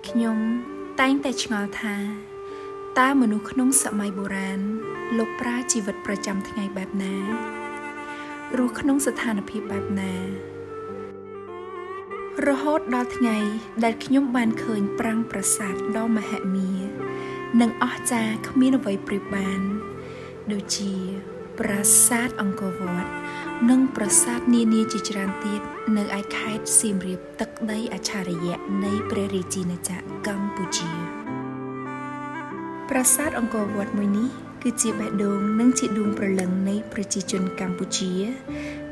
ខ្ញុំតែងតែឆ្ងល់ថាតើមនុស្សក្នុងសម័យបុរាណលោកប្រើជីវិតប្រចាំថ្ងៃបែបណារស់ក្នុងស្ថានភាពបែបណារហូតដល់ថ្ងៃដែលខ្ញុំបានឃើញប្រាង្គប្រាសាទដ៏មហិមានិងអស្ចារ្យគ្មានអ្វីប្រៀបបានដូចជាប្រាសាទអង្គរវត្តនិងប្រាសាទនានាជាច្រើនទៀតនៅឯខេត្តសៀមរាបទឹកដីអច្ឆរិយៈនៃព្រះរាជាណាចក្រកម្ពុជាប្រាសាទអង្គរវត្តមួយនេះគឺជាបេះដូងនិងជាដួងព្រលឹងនៃប្រជាជនកម្ពុជា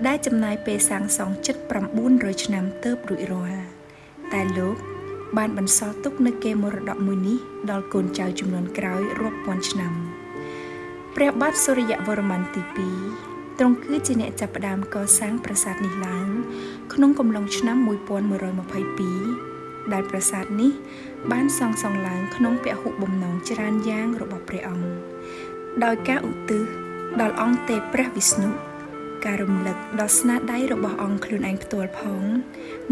ដែលចំណាយពេលសាងសង់ជិត900ឆ្នាំទើបរួចរាល់តែលោកបានបន្សល់ទុកនូវកេរមរតកមួយនេះដល់កូនចៅជំនាន់ក្រោយរាប់ពាន់ឆ្នាំព្រះបាទសូរ្យវរ្ម័នទី2ទ្រង់គឺជាអ្នកចាប់ផ្ដើមកសាងប្រាសាទនេះឡើងក្នុងកំឡុងឆ្នាំ1122ដែលប្រាសាទនេះបានសាងសង់ឡើងក្នុងពហុបំណងច្រើនយ៉ាងរបស់ព្រះអង្គដោយការឧទ្ទិសដល់អង្គទេពព្រះវិស្ណុការរំលឹកដល់ស្នាដៃរបស់អង្គខ្លួនឯងផ្ទាល់ផង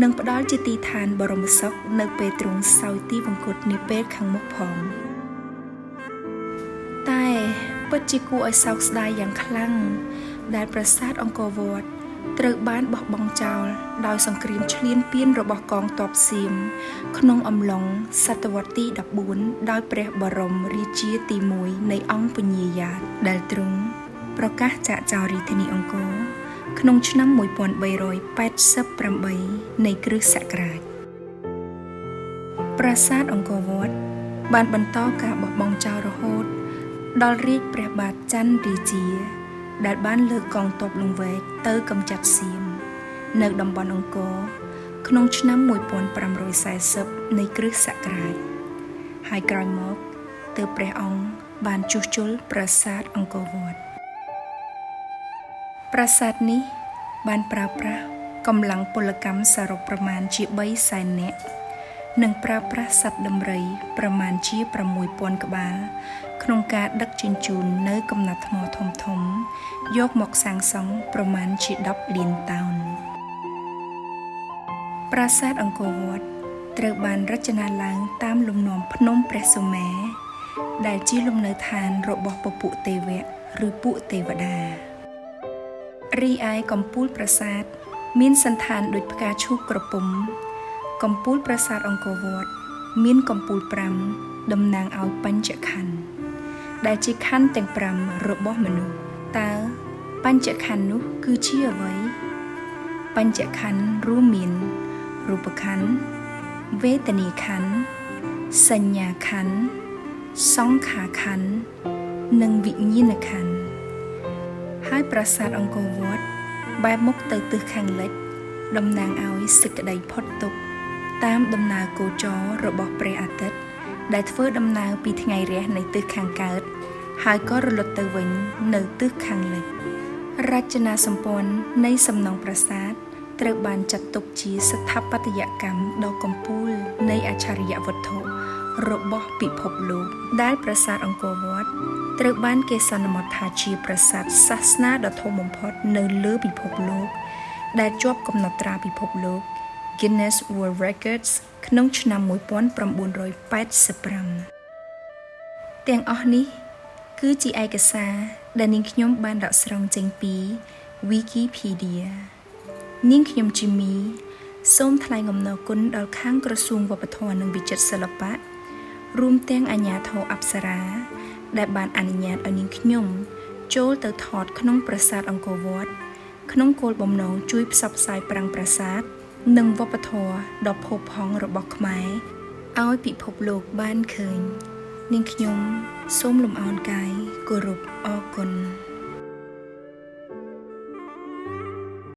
និងផ្ដល់ជាទីឋានបរមសុខនៅពេលទ្រង់សោយទីវង្គតនាពេលខាងមុខផងតែពិតជាគួរឲ្យសោកស្ដាយយ៉ាងខ្លាំងដែលប្រាសាទអង្គរវត្តត្រូវបានបោះបង់ចោលដោយសង្គ្រាមឈ្លានពានរបស់កងទ័ពសៀមក្នុងអំឡុងសតវត្សទី14ដោយព្រះបរមរាជាទី1នៃអង្គពញាយ៉ាតដែលទ្រង់ប្រកាសចាកចោលរាជធានីអង្គរក្នុងឆ្នាំ1388នៃគ្រិស្តសករាជប្រាសាទអង្គរវត្តបានបន្តការបោះបង់ចោលរហូតដល់រាជព្រះបាទច័ន្ទរាជាដែលបានលើកកងទ័ពលង្វែកទៅកម្ចាត់សៀមនៅតំបន់អង្គរក្នុងឆ្នាំ1540នៃគ្រិស្តសករាជហើយក្រោយមកទើបព្រះអង្គបានជួសជុលប្រាសាទអង្គរវត្តប្រាសាទនេះបានប្រើប្រាស់កម្លាំងពលកម្មសរុបប្រមាណជា300,000នាក់និងប្រើប្រាស់សត្វដំរីប្រមាណជា6,000ក្បាលក្នុងការដឹកជញ្ជូននៅកំណាត់ថ្មធំៗយកមកសាងសង់ប្រមាណជា10លានតោនប្រាសាទអង្គរវត្តត្រូវបានរចនាឡើងតាមលំនាំភ្នំព្រះសុមេរុដែលជាលំនៅឋានរបស់ពពួកទេវៈឬពួកទេវតារីឯកំពូលប្រាសាទមានសន្តានដូចផ្កាឈូកក្រពុំកំពូលប្រាសាទអង្គរវត្តមានកំពូល5តំណាងឲ្យបញ្ចក្ខន្ធដែលជាខន្ធទាំង5របស់មនុស្សតើបញ្ចក្ខន្ធនោះគឺជាអ្វីបញ្ចក្ខន្ធរួមមានរូបខន្ធវេទនាខន្ធសញ្ញាខន្ធសង្ខារខន្ធនិងវិញ្ញាណខន្ធហើយប្រាសាទអង្គរវត្តបែរមុខទៅទិសខាងលិចតំណាងឲ្យសេចក្តីផុតទុក្ខតាមដំណើរគោចររបស់ព្រះអាទិត្យដែលធ្វើដំណើរពីថ្ងៃរះនៃទិសខាងកើតហើយក៏រលត់ទៅវិញនៅទិសខាងលិចរចនាសម្ព័ន្ធនៃសំណង់ប្រាសាទត្រូវបានចាត់ទុកជាស្ថាបត្យកម្មដ៏កំពូលនៃអច្ឆរិយវត្ថុរបស់ពិភពលោកដែលប្រាសាទអង្គរវត្តត្រូវបានគេសន្មតថាជាប្រាសាទសាសនាដ៏ធំបំផុតនៅលើពិភពលោកដែលជាប់កំណត់ត្រាពិភពលោក Guinness World Records ក្នុងឆ្នាំ1985ទាំងអស់នេះគឺជាឯកសារដែលនាងខ្ញុំបានដកស្រង់ចេញពី Wikipedia នាងខ្ញុំជីមីសូមថ្លែងអំណរគុណដល់ខាងក្រសួងវប្បធម៌និងវិចិត្រសិល្បៈរួមទាំងអាជ្ញាធរអប្សរាដែលបានអនុញ្ញាតឲ្យនាងខ្ញុំចូលទៅថតក្នុងប្រាសាទអង្គរវត្តក្នុងគោលបំណងជួយផ្សព្វផ្សាយប្រាង្គប្រាសាទនិងវប្បធម៌ដ៏ផូរផង់របស់ខ្មែរឲ្យពិភពលោកបានឃើញនាងខ្ញុំសូមលំអរកាយគោរពអរគុណ